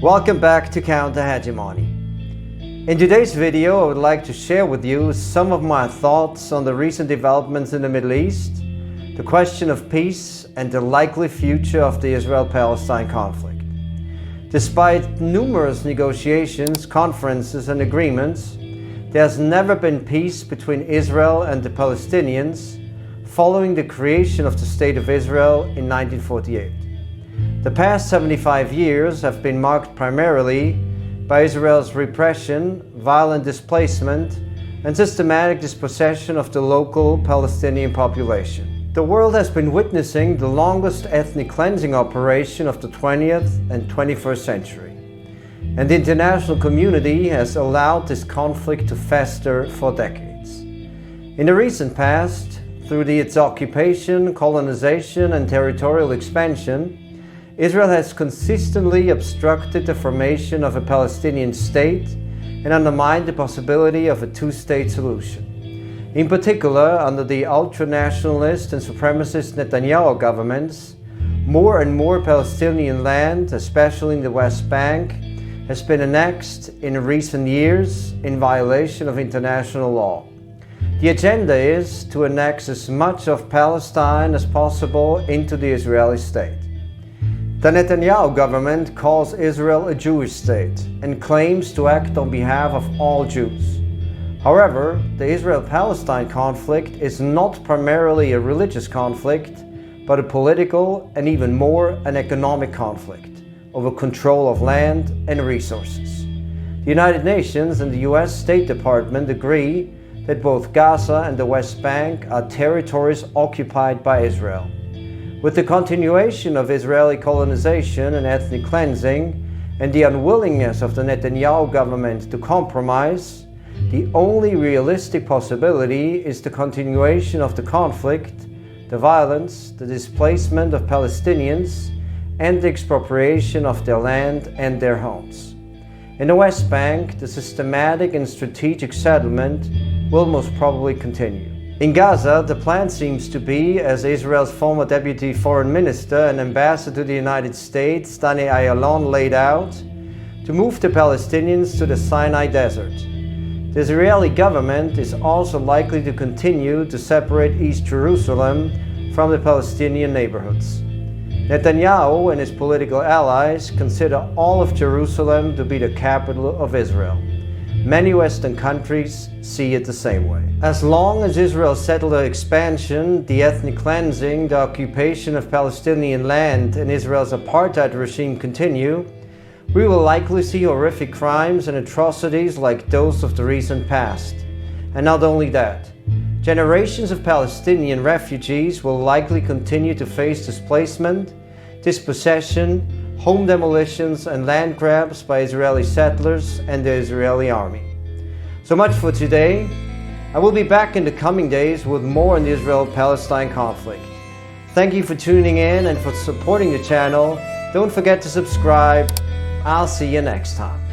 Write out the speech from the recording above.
Welcome back to Counter-Hegemony. In today's video, I would like to share with you some of my thoughts on the recent developments in the Middle East, the question of peace, and the likely future of the Israel-Palestine conflict. Despite numerous negotiations, conferences, and agreements, there has never been peace between Israel and the Palestinians following the creation of the State of Israel in 1948. The past 75 years have been marked primarily by Israel's repression, violent displacement, and systematic dispossession of the local Palestinian population. The world has been witnessing the longest ethnic cleansing operation of the 20th and 21st century. And the international community has allowed this conflict to fester for decades. In the recent past, through its occupation, colonization, and territorial expansion, Israel has consistently obstructed the formation of a Palestinian state and undermined the possibility of a two-state solution. In particular, under the ultra-nationalist and supremacist Netanyahu governments, more and more Palestinian land, especially in the West Bank, has been annexed in recent years in violation of international law. The agenda is to annex as much of Palestine as possible into the Israeli state. The Netanyahu government calls Israel a Jewish state and claims to act on behalf of all Jews. However, the Israel-Palestine conflict is not primarily a religious conflict, but a political and even more an economic conflict over control of land and resources. The United Nations and the US State Department agree that both Gaza and the West Bank are territories occupied by Israel. With the continuation of Israeli colonization and ethnic cleansing and the unwillingness of the Netanyahu government to compromise, the only realistic possibility is the continuation of the conflict, the violence, the displacement of Palestinians, and the expropriation of their land and their homes. In the West Bank, the systematic and strategic settlement will most probably continue. In Gaza, the plan seems to be, as Israel's former Deputy Foreign Minister and Ambassador to the United States, Danny Ayalon, laid out, to move the Palestinians to the Sinai Desert. The Israeli government is also likely to continue to separate East Jerusalem from the Palestinian neighborhoods. Netanyahu and his political allies consider all of Jerusalem to be the capital of Israel. Many Western countries see it the same way. As long as Israel's settler expansion, the ethnic cleansing, the occupation of Palestinian land, and Israel's apartheid regime continue, we will likely see horrific crimes and atrocities like those of the recent past. And not only that, generations of Palestinian refugees will likely continue to face displacement, dispossession, home demolitions, and land grabs by Israeli settlers and the Israeli army. So much for today. I will be back in the coming days with more on the Israel-Palestine conflict. Thank you for tuning in and for supporting the channel. Don't forget to subscribe. I'll see you next time.